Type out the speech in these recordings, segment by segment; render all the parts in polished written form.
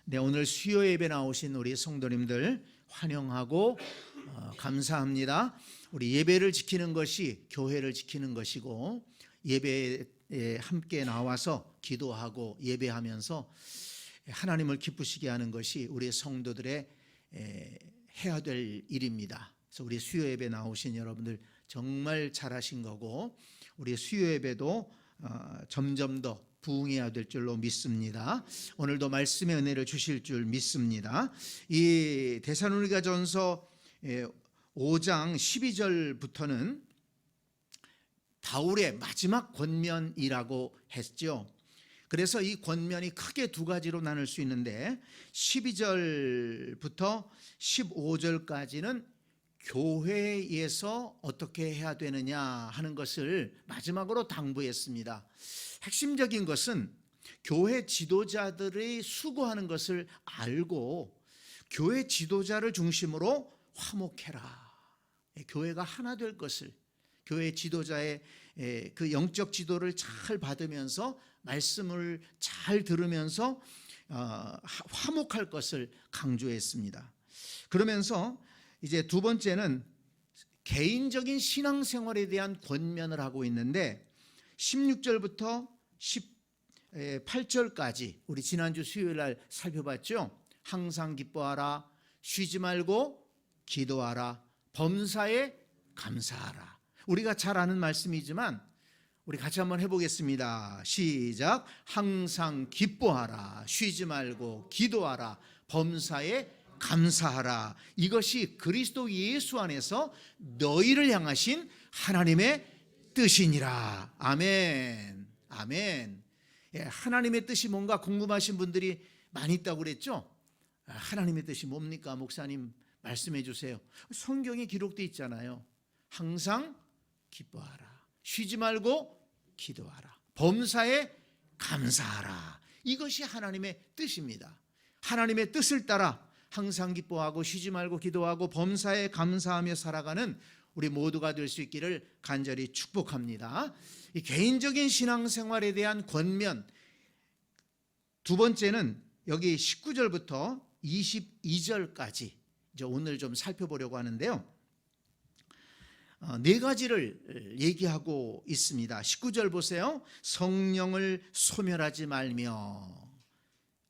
네, 오늘 수요 예배 나오신 우리 성도님들 환영하고 감사합니다. 우리 예배를 지키는 것이 교회를 지키는 것이고, 예배에 함께 나와서 기도하고 예배하면서 하나님을 기쁘시게 하는 것이 우리 성도들의 해야 될 일입니다. 그래서 우리 수요 예배 나오신 여러분들 정말 잘하신 거고, 우리 수요 예배도 점점 더 부흥해야 될 줄로 믿습니다. 오늘도 말씀의 은혜를 주실 줄 믿습니다. 이 데살로니가전서 5장 12절부터는 바울의 마지막 권면이라고 했죠. 그래서 이 권면이 크게 두 가지로 나눌 수 있는데, 12절부터 15절까지는 교회에서 어떻게 해야 되느냐 하는 것을 마지막으로 당부했습니다. 핵심적인 것은 교회 지도자들이 수고하는 것을 알고 교회 지도자를 중심으로 화목해라. 교회가 하나 될 것을, 교회 지도자의 그 영적 지도를 잘 받으면서 말씀을 잘 들으면서 화목할 것을 강조했습니다. 그러면서 이제 두 번째는 개인적인 신앙생활에 대한 권면을 하고 있는데, 16절부터 18절까지 우리 지난주 수요일 날 살펴봤죠. 항상 기뻐하라, 쉬지 말고 기도하라, 범사에 감사하라. 우리가 잘 아는 말씀이지만 우리 같이 한번 해보겠습니다. 시작. 항상 기뻐하라, 쉬지 말고 기도하라, 범사에 감사하라. 이것이 그리스도 예수 안에서 너희를 향하신 하나님의 뜻이니라. 아멘. 아멘. 예, 하나님의 뜻이 뭔가 궁금하신 분들이 많이 있다고 그랬죠. 하나님의 뜻이 뭡니까? 목사님 말씀해 주세요. 성경에 기록되어 있잖아요. 항상 기뻐하라, 쉬지 말고 기도하라, 범사에 감사하라. 이것이 하나님의 뜻입니다. 하나님의 뜻을 따라 항상 기뻐하고 쉬지 말고 기도하고 범사에 감사하며 살아가는 우리 모두가 될 수 있기를 간절히 축복합니다. 이 개인적인 신앙생활에 대한 권면, 두 번째는 여기 19절부터 22절까지 이제 오늘 좀 살펴보려고 하는데요. 네 가지를 얘기하고 있습니다. 19절 보세요. 성령을 소멸하지 말며,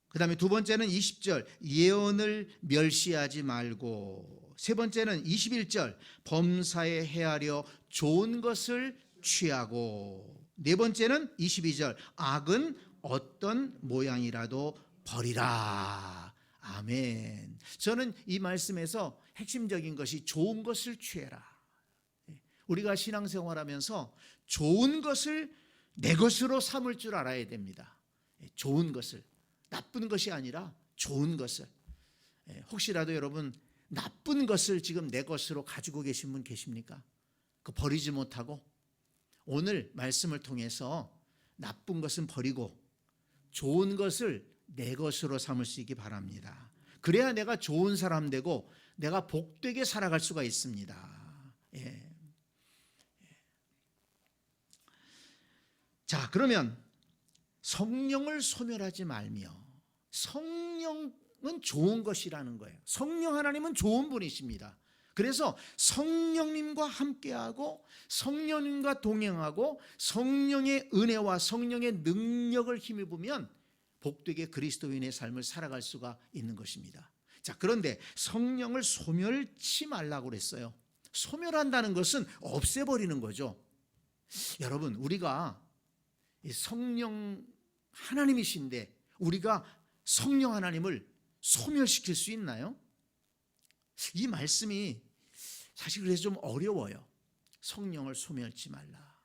그 다음에 두 번째는 20절 예언을 멸시하지 말고, 세 번째는 21절 범사에 헤아려 좋은 것을 취하고, 네 번째는 22절 악은 어떤 모양이라도 버리라. 아멘. 저는 이 말씀에서 핵심적인 것이 좋은 것을 취해라. 우리가 신앙생활하면서 좋은 것을 내 것으로 삼을 줄 알아야 됩니다. 좋은 것을, 나쁜 것이 아니라 좋은 것을. 혹시라도 여러분 나쁜 것을 지금 내 것으로 가지고 계신 분 계십니까? 그 버리지 못하고 오늘 말씀을 통해서 나쁜 것은 버리고 좋은 것을 내 것으로 삼을 수 있기 바랍니다. 그래야 내가 좋은 사람 되고 내가 복되게 살아갈 수가 있습니다. 예. 자, 그러면 성령을 소멸하지 말며, 성령은 좋은 것이라는 거예요. 성령 하나님은 좋은 분이십니다. 그래서 성령님과 함께하고 성령님과 동행하고 성령의 은혜와 성령의 능력을 힘입으면 복되게 그리스도인의 삶을 살아갈 수가 있는 것입니다. 자, 그런데 성령을 소멸치 말라고 그랬어요. 소멸한다는 것은 없애버리는 거죠. 여러분, 우리가 성령 하나님이신데 우리가 성령 하나님을 소멸시킬 수 있나요? 이 말씀이 사실 그래서 좀 어려워요. 성령을 소멸치 말라.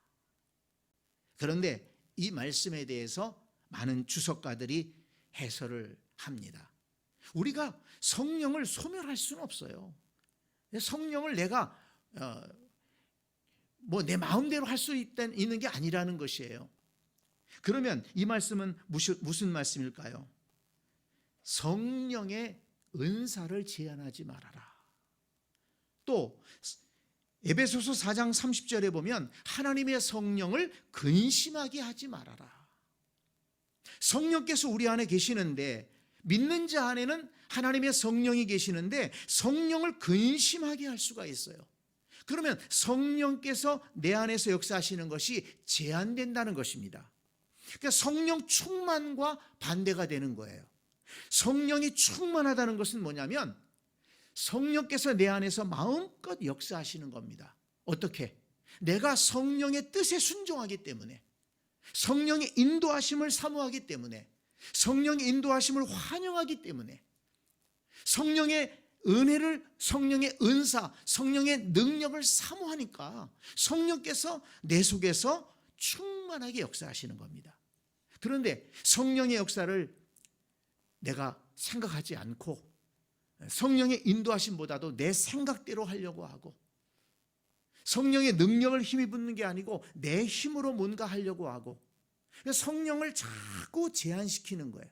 그런데 이 말씀에 대해서 많은 주석가들이 해설을 합니다. 우리가 성령을 소멸할 수는 없어요. 성령을 내가 내 마음대로 할 수 있는 게 아니라는 것이에요. 그러면 이 말씀은 무슨 말씀일까요? 성령의 은사를 제한하지 말아라. 또 에베소서 4장 30절에 보면 하나님의 성령을 근심하게 하지 말아라. 성령께서 우리 안에 계시는데 믿는 자 안에는 하나님의 성령이 계시는데 성령을 근심하게 할 수가 있어요. 그러면 성령께서 내 안에서 역사하시는 것이 제한된다는 것입니다. 그러니까 성령 충만과 반대가 되는 거예요. 성령이 충만하다는 것은 뭐냐면 성령께서 내 안에서 마음껏 역사하시는 겁니다. 어떻게? 내가 성령의 뜻에 순종하기 때문에, 성령의 인도하심을 사모하기 때문에, 성령의 인도하심을 환영하기 때문에, 성령의 은혜를, 성령의 은사, 성령의 능력을 사모하니까 성령께서 내 속에서 충만하게 역사하시는 겁니다. 그런데 성령의 역사를 내가 생각하지 않고 성령의 인도하심보다도 내 생각대로 하려고 하고, 성령의 능력을 힘입는 게 아니고 내 힘으로 뭔가 하려고 하고, 성령을 자꾸 제한시키는 거예요.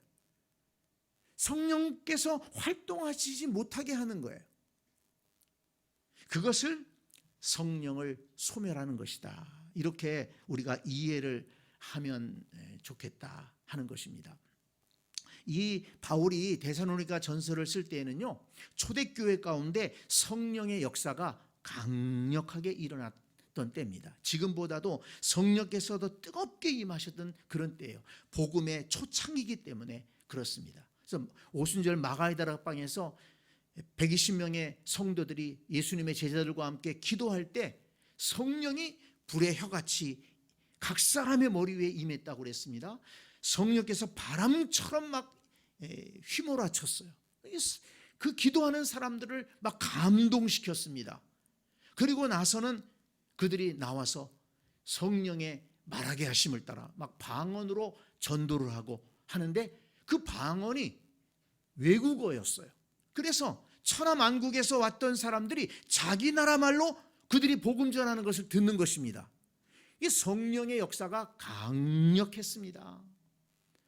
성령께서 활동하시지 못하게 하는 거예요. 그것을 성령을 소멸하는 것이다. 이렇게 우리가 이해를 하면 좋겠다 하는 것입니다. 이 바울이 데살로니가 전서를 쓸 때에는요, 초대교회 가운데 성령의 역사가 강력하게 일어났던 때입니다. 지금보다도 성령께서도 뜨겁게 임하셨던 그런 때예요. 복음의 초창이기 때문에 그렇습니다. 그래서 오순절 마가이다락방에서 120명의 성도들이 예수님의 제자들과 함께 기도할 때 성령이 불의 혀같이 각 사람의 머리 위에 임했다고 그랬습니다. 성령께서 바람처럼 막 휘몰아쳤어요. 그 기도하는 사람들을 막 감동시켰습니다. 그리고 나서는 그들이 나와서 성령의 말하게 하심을 따라 막 방언으로 전도를 하고 하는데, 그 방언이 외국어였어요. 그래서 천하만국에서 왔던 사람들이 자기 나라 말로 그들이 복음 전하는 것을 듣는 것입니다. 이 성령의 역사가 강력했습니다.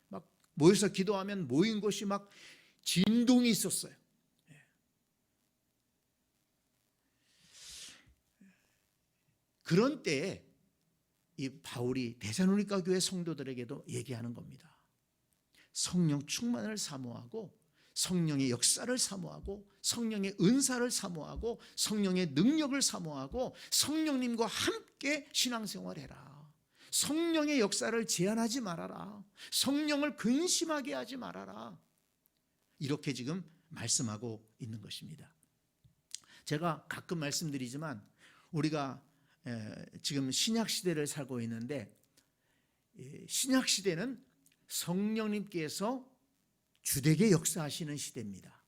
막 모여서 기도하면 모인 곳이 막 진동이 있었어요. 그런 때에 이 바울이 데살로니가 교회 성도들에게도 얘기하는 겁니다. 성령 충만을 사모하고, 성령의 역사를 사모하고, 성령의 은사를 사모하고, 성령의 능력을 사모하고, 성령님과 함께 신앙생활해라. 성령의 역사를 제한하지 말아라. 성령을 근심하게 하지 말아라. 이렇게 지금 말씀하고 있는 것입니다. 제가 가끔 말씀드리지만 우리가 지금 신약시대를 살고 있는데, 신약시대는 성령님께서 주되게 역사하시는 시대입니다.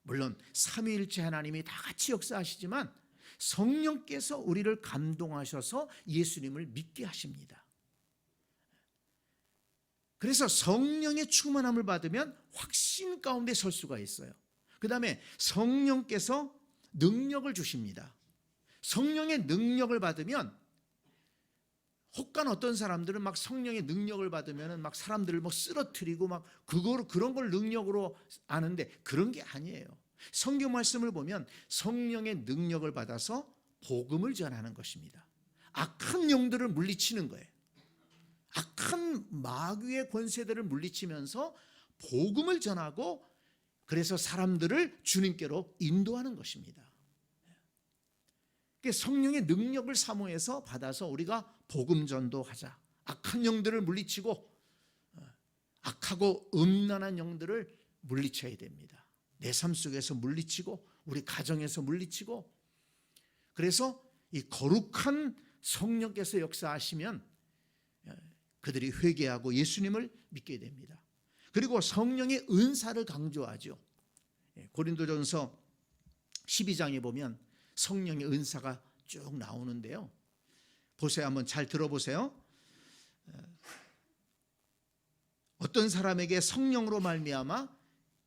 물론 삼위일체 하나님이 다 같이 역사하시지만 성령께서 우리를 감동하셔서 예수님을 믿게 하십니다. 그래서 성령의 충만함을 받으면 확신 가운데 설 수가 있어요. 그 다음에 성령께서 능력을 주십니다. 성령의 능력을 받으면, 혹간 어떤 사람들은 막 성령의 능력을 받으면 막 사람들을 뭐 쓰러뜨리고 막 그런 걸 능력으로 아는데, 그런 게 아니에요. 성경 말씀을 보면 성령의 능력을 받아서 복음을 전하는 것입니다. 악한 영들을 물리치는 거예요. 악한 마귀의 권세들을 물리치면서 복음을 전하고, 그래서 사람들을 주님께로 인도하는 것입니다. 성령의 능력을 사모해서 받아서 우리가 복음 전도하자. 악한 영들을 물리치고, 악하고 음란한 영들을 물리쳐야 됩니다. 내 삶 속에서 물리치고, 우리 가정에서 물리치고, 그래서 이 거룩한 성령께서 역사하시면 그들이 회개하고 예수님을 믿게 됩니다. 그리고 성령의 은사를 강조하죠. 고린도전서 12장에 보면 성령의 은사가 쭉 나오는데요. 보세요. 한번 잘 들어보세요. 어떤 사람에게 성령으로 말미암아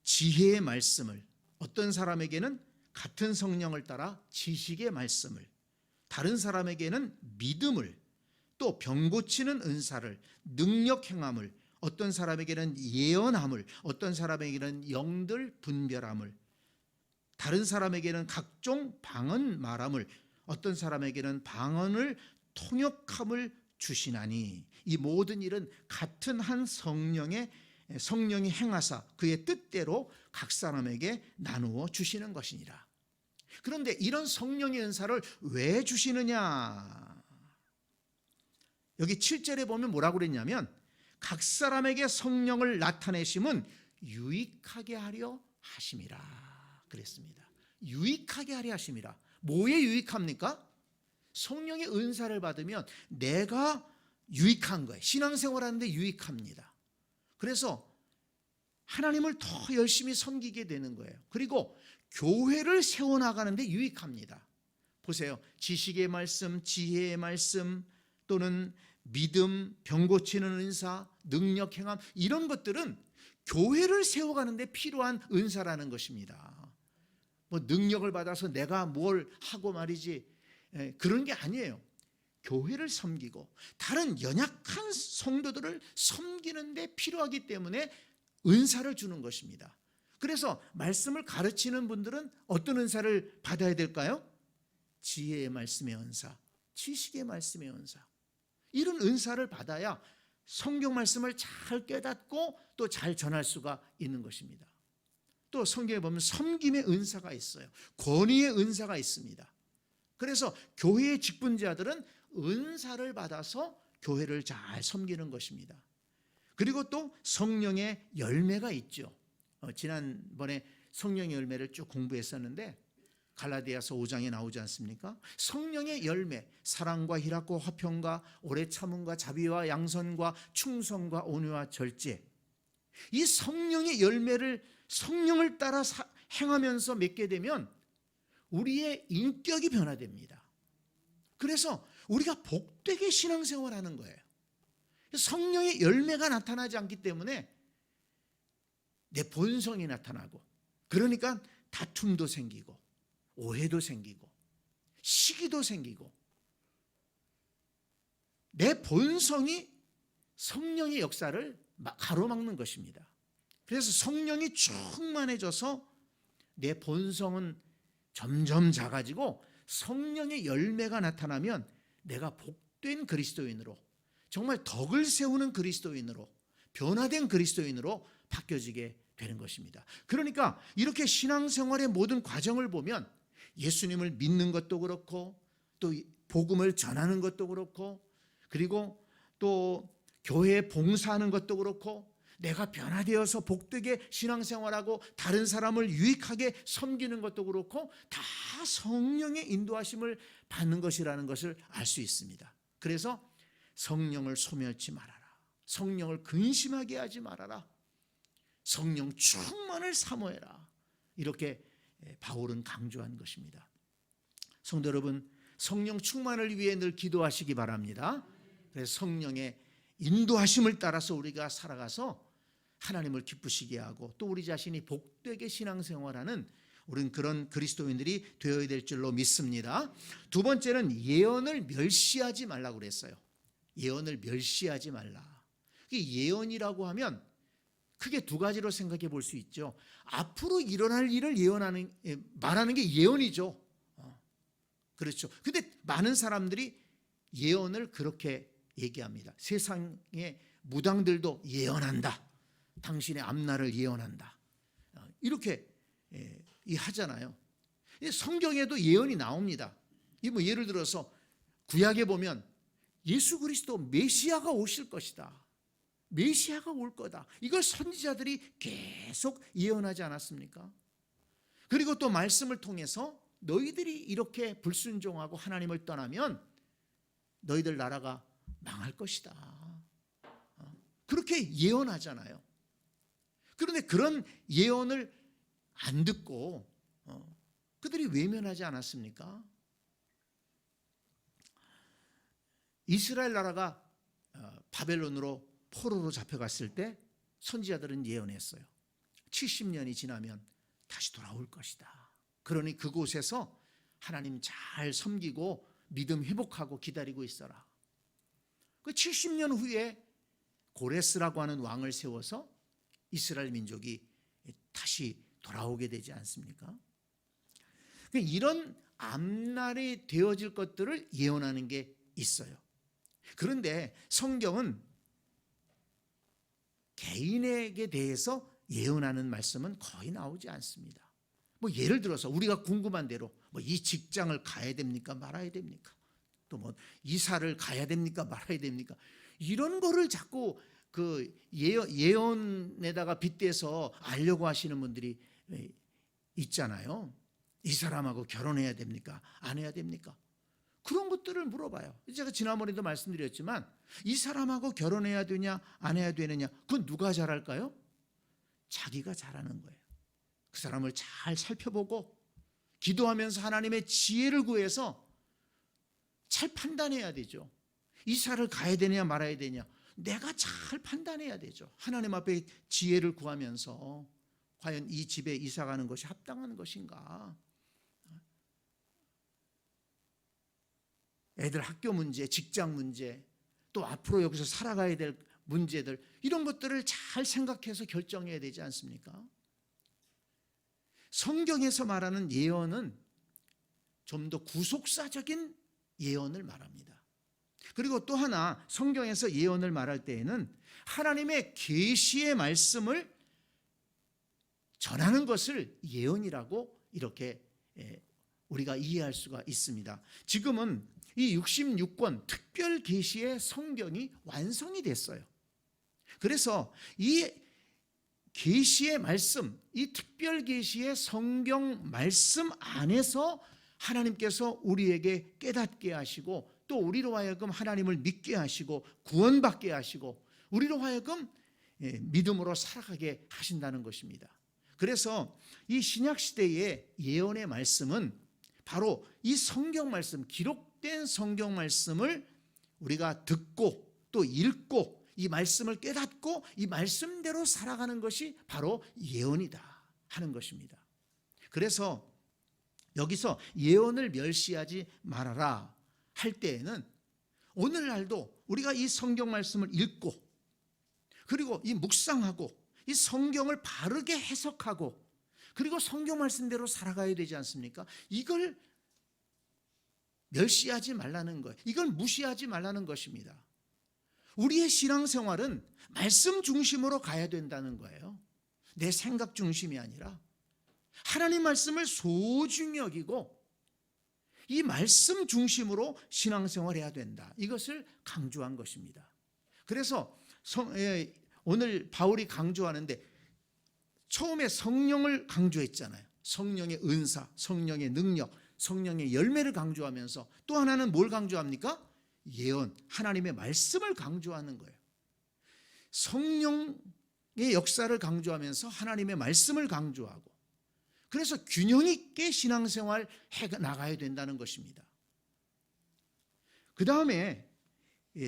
지혜의 말씀을, 어떤 사람에게는 같은 성령을 따라 지식의 말씀을, 다른 사람에게는 믿음을, 또 병 고치는 은사를, 능력 행함을, 어떤 사람에게는 예언함을, 어떤 사람에게는 영들 분별함을, 다른 사람에게는 각종 방언 말함을, 어떤 사람에게는 방언을 통역함을 주시나니, 이 모든 일은 같은 한 성령의 성령이 행하사 그의 뜻대로 각 사람에게 나누어 주시는 것이니라. 그런데 이런 성령의 은사를 왜 주시느냐? 여기 7절에 보면 뭐라고 그랬냐면 각 사람에게 성령을 나타내심은 유익하게 하려 하심이라 그랬습니다. 유익하게 하려 하심이라. 뭐에 유익합니까? 성령의 은사를 받으면 내가 유익한 거예요. 신앙생활하는데 유익합니다. 그래서 하나님을 더 열심히 섬기게 되는 거예요. 그리고 교회를 세워나가는데 유익합니다. 보세요. 지식의 말씀, 지혜의 말씀, 또는 믿음, 병 고치는 은사, 능력 행함, 이런 것들은 교회를 세워가는데 필요한 은사라는 것입니다. 뭐 능력을 받아서 내가 뭘 하고 말이지, 그런 게 아니에요. 교회를 섬기고 다른 연약한 성도들을 섬기는데 필요하기 때문에 은사를 주는 것입니다. 그래서 말씀을 가르치는 분들은 어떤 은사를 받아야 될까요? 지혜의 말씀의 은사, 지식의 말씀의 은사, 이런 은사를 받아야 성경 말씀을 잘 깨닫고 또 잘 전할 수가 있는 것입니다. 또 성경에 보면 섬김의 은사가 있어요. 권위의 은사가 있습니다. 그래서 교회의 직분자들은 은사를 받아서 교회를 잘 섬기는 것입니다. 그리고 또 성령의 열매가 있죠. 지난번에 성령의 열매를 쭉 공부했었는데 갈라디아서 5장에 나오지 않습니까? 성령의 열매, 사랑과 희락과 화평과 오래 참음과 자비와 양선과 충성과 온유와 절제, 이 성령의 열매를 성령을 따라 행하면서 맺게 되면 우리의 인격이 변화됩니다. 그래서 우리가 복되게 신앙생활하는 거예요. 성령의 열매가 나타나지 않기 때문에 내 본성이 나타나고, 그러니까 다툼도 생기고 오해도 생기고 시기도 생기고, 내 본성이 성령의 역사를 가로막는 것입니다. 그래서 성령이 충만해져서 내 본성은 점점 작아지고 성령의 열매가 나타나면 내가 복된 그리스도인으로, 정말 덕을 세우는 그리스도인으로, 변화된 그리스도인으로 바뀌어지게 되는 것입니다. 그러니까 이렇게 신앙생활의 모든 과정을 보면 예수님을 믿는 것도 그렇고, 또 복음을 전하는 것도 그렇고, 그리고 또 교회에 봉사하는 것도 그렇고, 내가 변화되어서 복되게 신앙생활하고 다른 사람을 유익하게 섬기는 것도 그렇고, 다 성령의 인도하심을 받는 것이라는 것을 알 수 있습니다. 그래서 성령을 소멸치 말아라, 성령을 근심하게 하지 말아라, 성령 충만을 사모해라, 이렇게 바울은 강조한 것입니다. 성도 여러분, 성령 충만을 위해 늘 기도하시기 바랍니다. 그래서 성령의 인도하심을 따라서 우리가 살아가서 하나님을 기쁘시게 하고 또 우리 자신이 복되게 신앙생활하는 우리는 그런 그리스도인들이 되어야 될 줄로 믿습니다. 두 번째는 예언을 멸시하지 말라고 그랬어요. 예언을 멸시하지 말라. 예언이라고 하면 크게 두 가지로 생각해 볼 수 있죠. 앞으로 일어날 일을 말하는 게 예언이죠. 그렇죠. 근데 많은 사람들이 예언을 그렇게 얘기합니다. 세상의 무당들도 예언한다, 당신의 앞날을 예언한다, 이렇게 하잖아요. 성경에도 예언이 나옵니다. 뭐 예를 들어서 구약에 보면 예수 그리스도 메시아가 오실 것이다, 메시아가 올 거다, 이걸 선지자들이 계속 예언하지 않았습니까? 그리고 또 말씀을 통해서 너희들이 이렇게 불순종하고 하나님을 떠나면 너희들 나라가 망할 것이다, 그렇게 예언하잖아요. 그런데 그런 예언을 안 듣고 그들이 외면하지 않았습니까? 이스라엘 나라가 바벨론으로 포로로 잡혀갔을 때 선지자들은 예언했어요. 70년이 지나면 다시 돌아올 것이다. 그러니 그곳에서 하나님 잘 섬기고 믿음 회복하고 기다리고 있어라. 그 70년 후에 고레스라고 하는 왕을 세워서 이스라엘 민족이 다시 돌아오게 되지 않습니까? 이런 앞날이 되어질 것들을 예언하는 게 있어요. 그런데 성경은 개인에게 대해서 예언하는 말씀은 거의 나오지 않습니다. 뭐 예를 들어서 우리가 궁금한 대로 뭐 이 직장을 가야 됩니까 말아야 됩니까? 또 뭐 이사를 가야 됩니까 말아야 됩니까? 이런 거를 자꾸 그 예언에다가 빗대서 알려고 하시는 분들이 있잖아요. 이 사람하고 결혼해야 됩니까? 안 해야 됩니까? 그런 것들을 물어봐요. 제가 지난번에도 말씀드렸지만 이 사람하고 결혼해야 되냐 안 해야 되느냐 그건 누가 잘 알까요? 자기가 잘하는 거예요. 그 사람을 잘 살펴보고 기도하면서 하나님의 지혜를 구해서 잘 판단해야 되죠. 이사를 가야 되냐 말아야 되냐 내가 잘 판단해야 되죠. 하나님 앞에 지혜를 구하면서 과연 이 집에 이사 가는 것이 합당한 것인가? 애들 학교 문제, 직장 문제, 또 앞으로 여기서 살아가야 될 문제들 이런 것들을 잘 생각해서 결정해야 되지 않습니까? 성경에서 말하는 예언은 좀 더 구속사적인 예언을 말합니다. 그리고 또 하나 성경에서 예언을 말할 때에는 하나님의 계시의 말씀을 전하는 것을 예언이라고 이렇게 우리가 이해할 수가 있습니다. 지금은 이 66권 특별 계시의 성경이 완성이 됐어요. 그래서 이 계시의 말씀, 이 특별 계시의 성경 말씀 안에서 하나님께서 우리에게 깨닫게 하시고 또 우리로 하여금 하나님을 믿게 하시고 구원받게 하시고 우리로 하여금 믿음으로 살아가게 하신다는 것입니다. 그래서 이 신약 시대의 예언의 말씀은 바로 이 성경 말씀, 기록된 성경 말씀을 우리가 듣고 또 읽고 이 말씀을 깨닫고 이 말씀대로 살아가는 것이 바로 예언이다 하는 것입니다. 그래서 여기서 예언을 멸시하지 말아라 할 때에는 오늘날도 우리가 이 성경 말씀을 읽고 그리고 이 묵상하고 이 성경을 바르게 해석하고 그리고 성경 말씀대로 살아가야 되지 않습니까? 이걸 멸시하지 말라는 거예요. 이걸 무시하지 말라는 것입니다. 우리의 신앙생활은 말씀 중심으로 가야 된다는 거예요. 내 생각 중심이 아니라 하나님 말씀을 소중히 여기고 이 말씀 중심으로 신앙생활해야 된다. 이것을 강조한 것입니다. 그래서 오늘 바울이 강조하는데 처음에 성령을 강조했잖아요. 성령의 은사, 성령의 능력, 성령의 열매를 강조하면서 또 하나는 뭘 강조합니까? 예언, 하나님의 말씀을 강조하는 거예요. 성령의 역사를 강조하면서 하나님의 말씀을 강조하고 그래서 균형 있게 신앙생활 해 나가야 된다는 것입니다. 그 다음에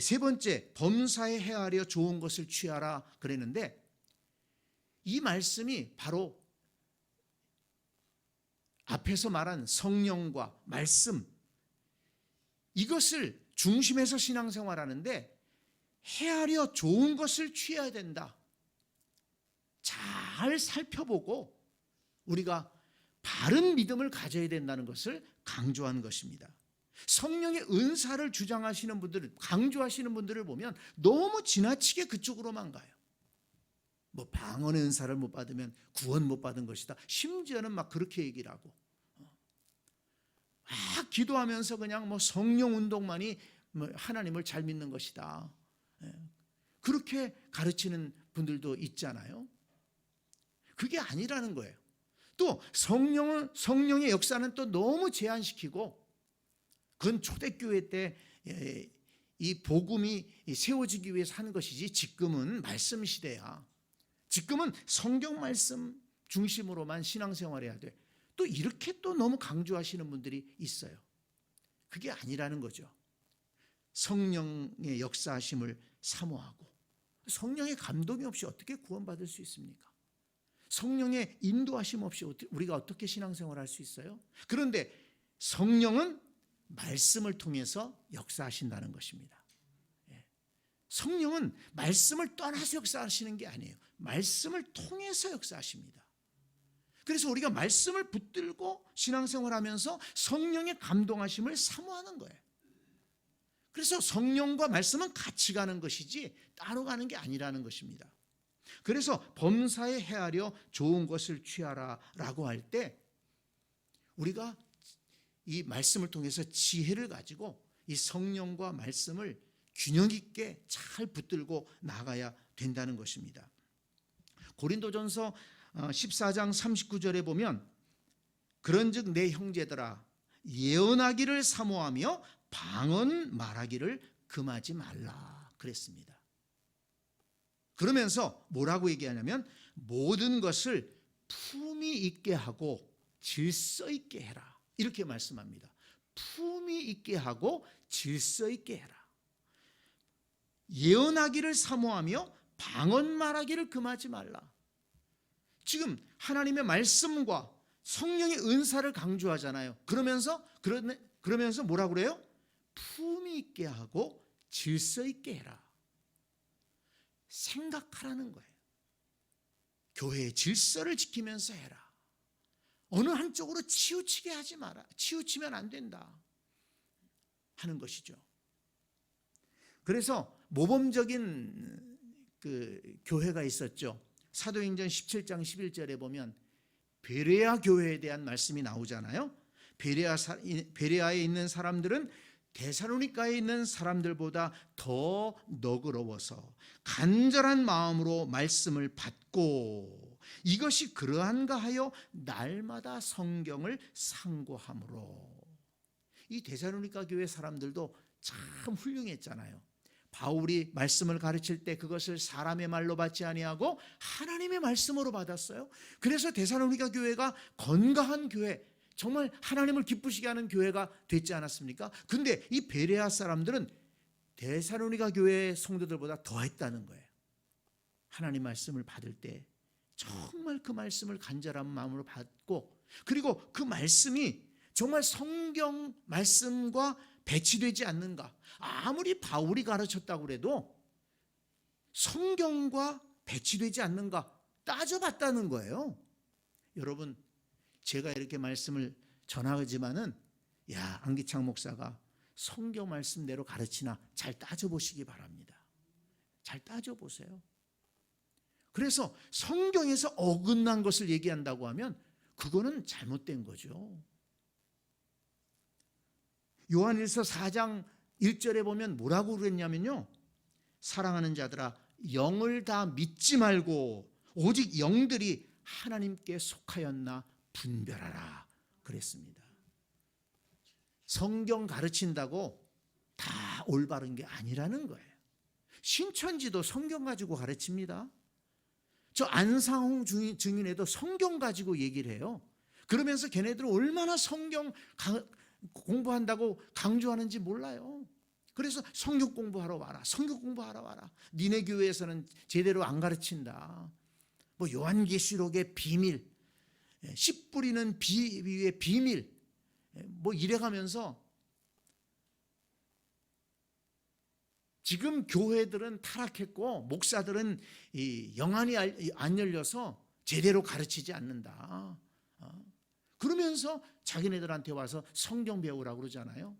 세 번째, 범사에 헤아려 좋은 것을 취하라 그랬는데 이 말씀이 바로 앞에서 말한 성령과 말씀 이것을 중심에서 신앙생활하는데 헤아려 좋은 것을 취해야 된다. 잘 살펴보고 우리가 바른 믿음을 가져야 된다는 것을 강조한 것입니다. 성령의 은사를 주장하시는 분들, 강조하시는 분들을 보면 너무 지나치게 그쪽으로만 가요. 뭐 방언의 은사를 못 받으면 구원 못 받은 것이다. 심지어는 막 그렇게 얘기를 하고 막 기도하면서 그냥 뭐 성령 운동만이 하나님을 잘 믿는 것이다. 그렇게 가르치는 분들도 있잖아요. 그게 아니라는 거예요. 또 성령의 역사는 또 너무 제한시키고 그건 초대교회 때 이 복음이 세워지기 위해서 하는 것이지 지금은 말씀 시대야. 지금은 성경 말씀 중심으로만 신앙생활해야 돼. 또 이렇게 또 너무 강조하시는 분들이 있어요. 그게 아니라는 거죠. 성령의 역사하심을 사모하고 성령의 감동이 없이 어떻게 구원받을 수 있습니까? 성령의 인도하심 없이 우리가 어떻게 신앙생활할 수 있어요? 그런데 성령은 말씀을 통해서 역사하신다는 것입니다. 성령은 말씀을 떠나서 역사하시는 게 아니에요. 말씀을 통해서 역사하십니다. 그래서 우리가 말씀을 붙들고 신앙생활하면서 성령의 감동하심을 사모하는 거예요. 그래서 성령과 말씀은 같이 가는 것이지 따로 가는 게 아니라는 것입니다. 그래서 범사에 헤아려 좋은 것을 취하라라고 할 때 우리가 이 말씀을 통해서 지혜를 가지고 이 성령과 말씀을 균형 있게 잘 붙들고 나가야 된다는 것입니다. 고린도전서 14장 39절에 보면 그런즉 내 형제들아 예언하기를 사모하며 방언 말하기를 금하지 말라 그랬습니다. 그러면서 뭐라고 얘기하냐면 모든 것을 품위 있게 하고 질서 있게 해라 이렇게 말씀합니다. 품위 있게 하고 질서 있게 해라. 예언하기를 사모하며 방언 말하기를 금하지 말라. 지금 하나님의 말씀과 성령의 은사를 강조하잖아요. 그러면서 뭐라고 그래요? 품위 있게 하고 질서 있게 해라. 생각하라는 거예요. 교회의 질서를 지키면서 해라. 어느 한쪽으로 치우치게 하지 마라. 치우치면 안 된다 하는 것이죠. 그래서 모범적인 그 교회가 있었죠. 사도행전 17장 11절에 보면 베레아 교회에 대한 말씀이 나오잖아요. 베레아에 있는 사람들은 데살로니가에 있는 사람들보다 더 너그러워서 간절한 마음으로 말씀을 받고 이것이 그러한가 하여 날마다 성경을 상고함으로. 이 데살로니가 교회 사람들도 참 훌륭했잖아요. 바울이 말씀을 가르칠 때 그것을 사람의 말로 받지 아니하고 하나님의 말씀으로 받았어요. 그래서 데살로니가 교회가 건강한 교회, 정말 하나님을 기쁘시게 하는 교회가 됐지 않았습니까? 근데 이 베레아 사람들은 데살로니가 교회 성도들보다 더했다는 거예요. 하나님 말씀을 받을 때 정말 그 말씀을 간절한 마음으로 받고, 그리고 그 말씀이 정말 성경 말씀과 배치되지 않는가. 아무리 바울이 가르쳤다고 해도 성경과 배치되지 않는가 따져봤다는 거예요. 여러분, 제가 이렇게 말씀을 전하지만은 안기창 목사가 성경 말씀대로 가르치나 잘 따져보시기 바랍니다. 잘 따져보세요. 그래서 성경에서 어긋난 것을 얘기한다고 하면 그거는 잘못된 거죠. 요한일서 4장 1절에 보면 뭐라고 그랬냐면요, 사랑하는 자들아 영을 다 믿지 말고 오직 영들이 하나님께 속하였나 분별하라 그랬습니다. 성경 가르친다고 다 올바른 게 아니라는 거예요. 신천지도 성경 가지고 가르칩니다. 저 안상홍 증인회도 성경 가지고 얘기를 해요. 그러면서 걔네들은 얼마나 성경 공부한다고 강조하는지 몰라요. 그래서 성경 공부하러 와라, 성경 공부하러 와라. 니네 교회에서는 제대로 안 가르친다. 뭐 요한계시록의 비밀, 씨 뿌리는 비위의 비밀, 뭐 이래가면서 지금 교회들은 타락했고 목사들은 이 영안이 안 열려서 제대로 가르치지 않는다. 그러면서 자기네들한테 와서 성경 배우라고 그러잖아요.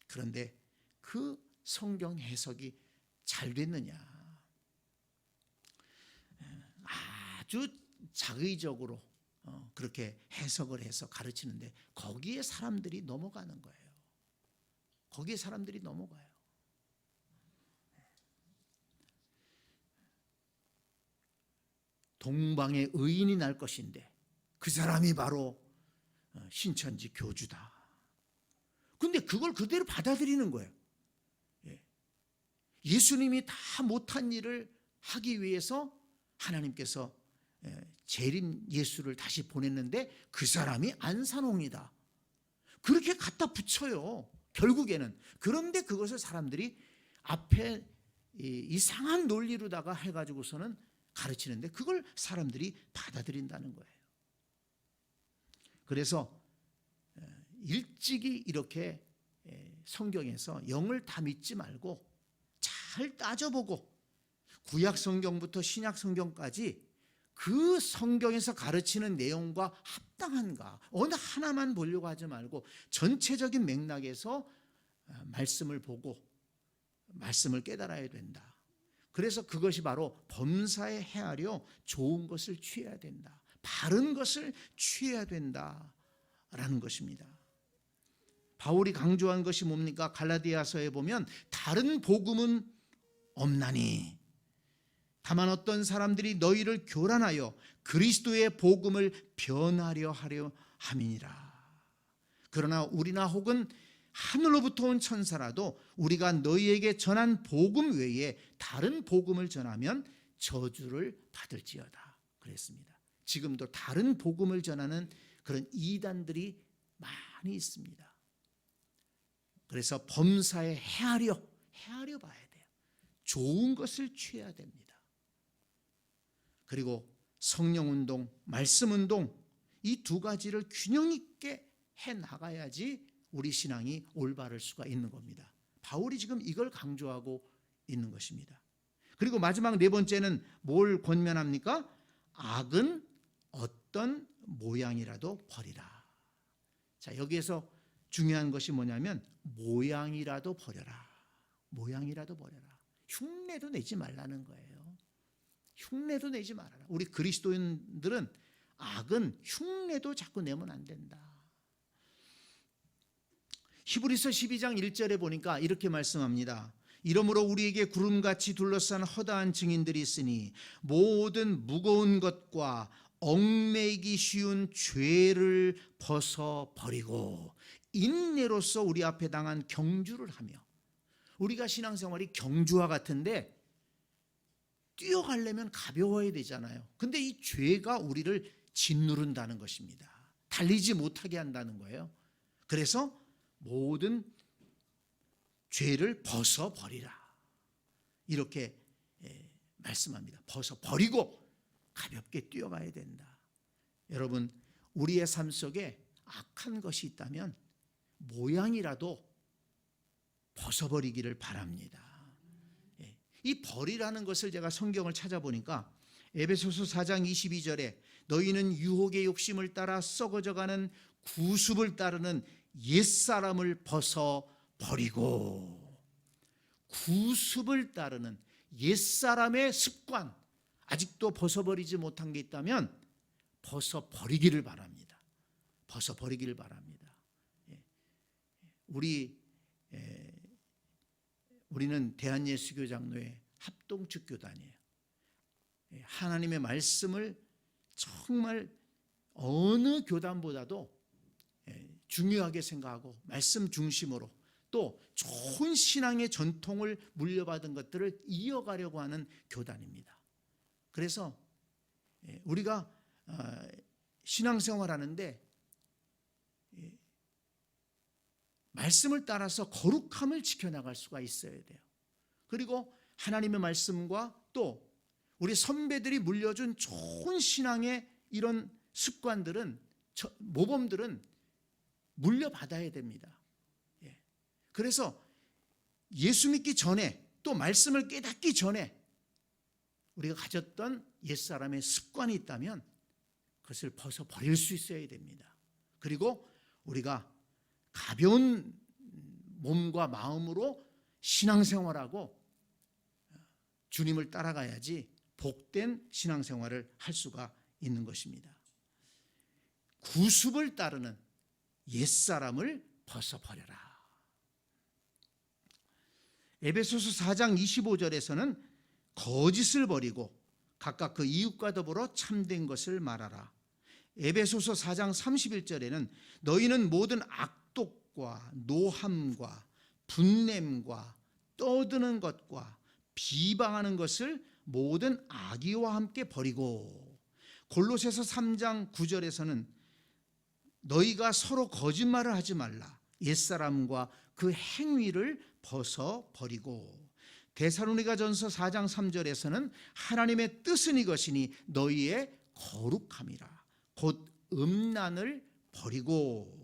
그런데 그 성경 해석이 잘 됐느냐? 아주 자의적으로 그렇게 해석을 해서 가르치는데 거기에 사람들이 넘어가는 거예요. 거기에 사람들이 넘어가요. 동방의 의인이 날 것인데 그 사람이 바로 신천지 교주다. 근데 그걸 그대로 받아들이는 거예요. 예수님이 다 못한 일을 하기 위해서 하나님께서 재림 예수를 다시 보냈는데 그 사람이 안산홍이다. 그렇게 갖다 붙여요. 결국에는. 그런데 그것을 사람들이 앞에 이상한 논리로다가 해가지고서는 가르치는데 그걸 사람들이 받아들인다는 거예요. 그래서 일찍이 이렇게 성경에서 영을 다 믿지 말고 잘 따져보고 구약 성경부터 신약 성경까지 그 성경에서 가르치는 내용과 합당한가 어느 하나만 보려고 하지 말고 전체적인 맥락에서 말씀을 보고 말씀을 깨달아야 된다. 그래서 그것이 바로 범사에 헤아려 좋은 것을 취해야 된다. 바른 것을 취해야 된다라는 것입니다. 바울이 강조한 것이 뭡니까? 갈라디아서에 보면 다른 복음은 없나니 다만 어떤 사람들이 너희를 교란하여 그리스도의 복음을 변하려 하려 함이니라. 그러나 우리나 혹은 하늘로부터 온 천사라도 우리가 너희에게 전한 복음 외에 다른 복음을 전하면 저주를 받을지어다 그랬습니다. 지금도 다른 복음을 전하는 그런 이단들이 많이 있습니다. 그래서 범사에 헤아려 봐야 돼요. 좋은 것을 취해야 됩니다. 그리고 성령운동, 말씀운동 이 두 가지를 균형 있게 해나가야지 우리 신앙이 올바를 수가 있는 겁니다. 바울이 지금 이걸 강조하고 있는 것입니다. 그리고 마지막 네 번째는 뭘 권면합니까? 악은 어떤 모양이라도 버리라. 자, 여기에서 중요한 것이 뭐냐면 모양이라도 버려라. 모양이라도 버려라. 흉내도 내지 말라는 거예요. 흉내도 내지 말아라. 우리 그리스도인들은 악은 흉내도 자꾸 내면 안 된다. 히브리서 12장 1절에 보니까 이렇게 말씀합니다. 이러므로 우리에게 구름같이 둘러싼 허다한 증인들이 있으니 모든 무거운 것과 얽매이기 쉬운 죄를 벗어버리고 인내로서 우리 앞에 당한 경주를 하며, 우리가 신앙생활이 경주와 같은데 뛰어가려면 가벼워야 되잖아요. 근데 이 죄가 우리를 짓누른다는 것입니다. 달리지 못하게 한다는 거예요. 그래서 모든 죄를 벗어버리라 이렇게 말씀합니다. 벗어버리고 가볍게 뛰어가야 된다. 여러분, 우리의 삶 속에 악한 것이 있다면 모양이라도 벗어버리기를 바랍니다. 이 벌이라는 것을 제가 성경을 찾아보니까 에베소서 4장 22절에 너희는 유혹의 욕심을 따라 썩어져가는 구습을 따르는 옛사람을 벗어버리고, 구습을 따르는 옛사람의 습관 아직도 벗어버리지 못한 게 있다면 벗어버리기를 바랍니다. 벗어버리기를 바랍니다. 우리는 대한예수교장로회 합동측 교단이에요. 하나님의 말씀을 정말 어느 교단보다도 중요하게 생각하고 말씀 중심으로 또 좋은 신앙의 전통을 물려받은 것들을 이어가려고 하는 교단입니다. 그래서 우리가 신앙생활하는데 말씀을 따라서 거룩함을 지켜나갈 수가 있어야 돼요. 그리고 하나님의 말씀과 또 우리 선배들이 물려준 좋은 신앙의 이런 습관들은, 모범들은 물려받아야 됩니다. 그래서 예수 믿기 전에 또 말씀을 깨닫기 전에 우리가 가졌던 옛사람의 습관이 있다면 그것을 벗어버릴 수 있어야 됩니다. 그리고 우리가 가벼운 몸과 마음으로 신앙생활하고 주님을 따라가야지 복된 신앙생활을 할 수가 있는 것입니다. 구습을 따르는 옛사람을 벗어버려라. 에베소서 4장 25절에서는 거짓을 버리고 각각 그 이웃과 더불어 참된 것을 말하라. 에베소서 4장 31절에는 너희는 모든 악독과 노함과 분냄과 떠드는 것과 비방하는 것을 모든 악의와 함께 버리고, 골로새서 3장 9절에서는 너희가 서로 거짓말을 하지 말라. 옛사람과 그 행위를 벗어버리고, 데살로니가전서 4장 3절에서는 하나님의 뜻은 이것이니 너희의 거룩함이라. 곧 음란을 버리고,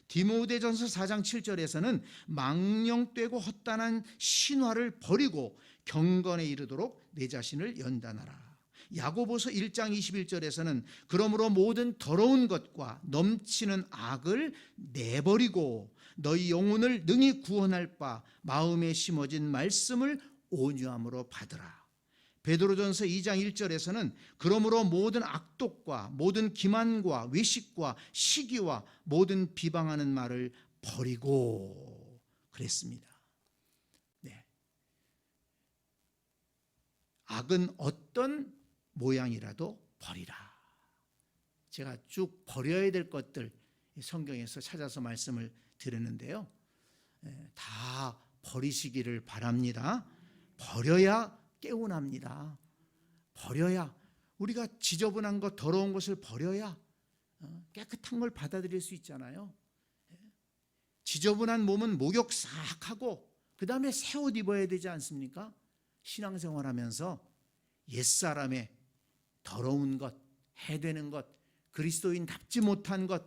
디모데전서 4장 7절에서는 망령되고 헛단한 신화를 버리고 경건에 이르도록 내 자신을 연단하라. 야고보서 1장 21절에서는 그러므로 모든 더러운 것과 넘치는 악을 내버리고 너희 영혼을 능히 구원할 바 마음에 심어진 말씀을 온유함으로 받으라. 베드로전서 2장 1절에서는 그러므로 모든 악독과 모든 기만과 외식과 시기와 모든 비방하는 말을 버리고 그랬습니다. 네. 악은 어떤 모양이라도 버리라. 제가 쭉 버려야 될 것들 성경에서 찾아서 말씀을 드렸는데요. 다 버리시기를 바랍니다. 버려야 깨어납니다. 버려야, 우리가 지저분한 것, 더러운 것을 버려야 깨끗한 걸 받아들일 수 있잖아요. 지저분한 몸은 목욕 싹 하고 그 다음에 새 옷 입어야 되지 않습니까? 신앙생활하면서 옛사람의 더러운 것, 해되는 것, 그리스도인답지 못한 것,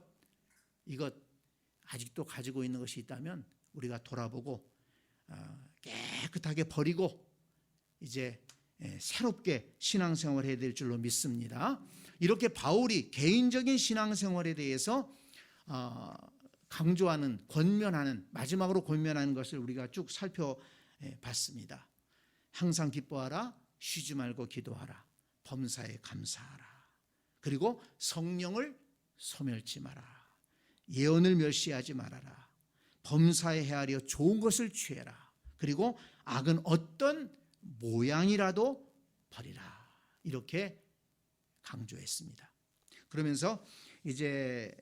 이것 아직도 가지고 있는 것이 있다면 우리가 돌아보고 깨끗하게 버리고 이제 새롭게 신앙생활을 해야 될 줄로 믿습니다. 이렇게 바울이 개인적인 신앙생활에 대해서 강조하는, 권면하는, 마지막으로 권면하는 것을 우리가 쭉 살펴봤습니다. 항상 기뻐하라, 쉬지 말고 기도하라, 범사에 감사하라, 그리고 성령을 소멸치 마라, 예언을 멸시하지 말아라, 범사에 헤아려 좋은 것을 취해라, 그리고 악은 어떤 모양이라도 버리라, 이렇게 강조했습니다. 그러면서 이제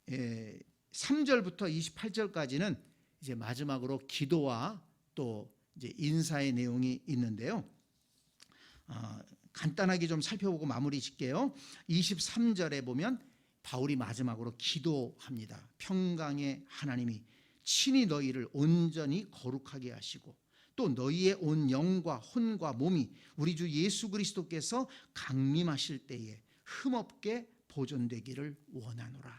23절부터 28절까지는 이제 마지막으로 기도와 또 이제 인사의 내용이 있는데요. 간단하게 좀 살펴보고 마무리 짓게요. 23절에 보면 바울이 마지막으로 기도합니다. 평강의 하나님이 친히 너희를 온전히 거룩하게 하시고 또 너희의 온 영과 혼과 몸이 우리 주 예수 그리스도께서 강림하실 때에 흠없게 보존되기를 원하노라.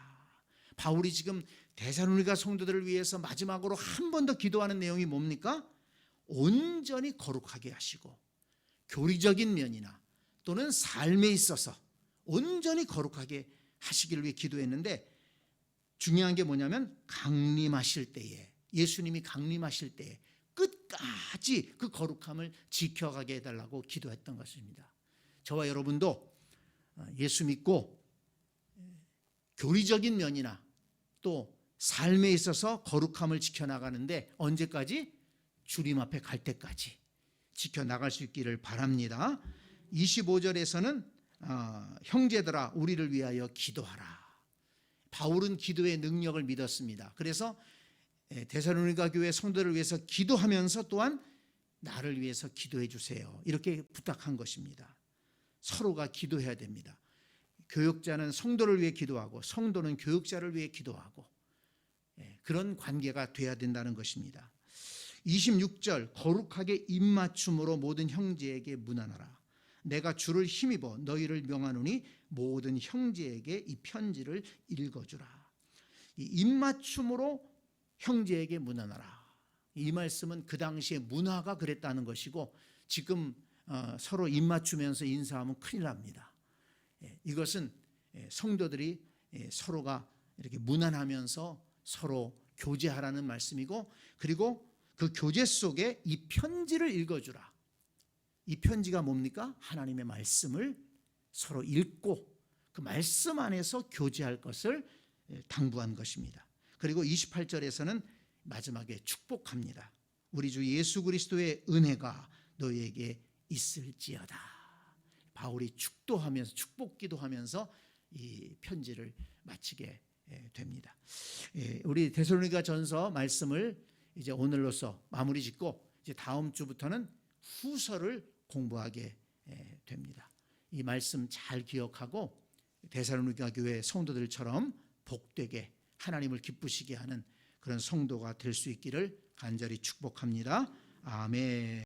바울이 지금 데살로니가 성도들을 위해서 마지막으로 한 번 더 기도하는 내용이 뭡니까? 온전히 거룩하게 하시고 교리적인 면이나 또는 삶에 있어서 온전히 거룩하게 하시기를 위해 기도했는데, 중요한 게 뭐냐면 강림하실 때에, 예수님이 강림하실 때에 끝까지 그 거룩함을 지켜가게 해달라고 기도했던 것입니다. 저와 여러분도 예수 믿고 교리적인 면이나 또 삶에 있어서 거룩함을 지켜나가는데 언제까지? 주님 앞에 갈 때까지 지켜나갈 수 있기를 바랍니다. 25절에서는 형제들아 우리를 위하여 기도하라. 바울은 기도의 능력을 믿었습니다. 그래서 데살로니가 교회 성도를 위해서 기도하면서 또한 나를 위해서 기도해 주세요, 이렇게 부탁한 것입니다. 서로가 기도해야 됩니다. 교역자는 성도를 위해 기도하고 성도는 교역자를 위해 기도하고 그런 관계가 돼야 된다는 것입니다. 26절 거룩하게 입맞춤으로 모든 형제에게 문안하라. 내가 주를 힘입어 너희를 명하노니 모든 형제에게 이 편지를 읽어주라. 이 입맞춤으로 형제에게 문안하라. 이 말씀은 그 당시에 문화가 그랬다는 것이고 지금 서로 입맞추면서 인사하면 큰일 납니다. 이것은 성도들이 서로가 이렇게 문안하면서 서로 교제하라는 말씀이고, 그리고 그 교제 속에 이 편지를 읽어주라. 이 편지가 뭡니까? 하나님의 말씀을 서로 읽고 그 말씀 안에서 교제할 것을 당부한 것입니다. 그리고 28절에서는 마지막에 축복합니다. 우리 주 예수 그리스도의 은혜가 너희에게 있을지어다. 바울이 축도하면서 축복 기도하면서 이 편지를 마치게 됩니다. 우리 데살로니가 전서 말씀을 이제 오늘로써 마무리 짓고 이제 다음 주부터는 후서를 공부하게 됩니다. 이 말씀 잘 기억하고 데살로니가 교회 성도들처럼 복되게 하나님을 기쁘시게 하는 그런 성도가 될 수 있기를 간절히 축복합니다. 아멘.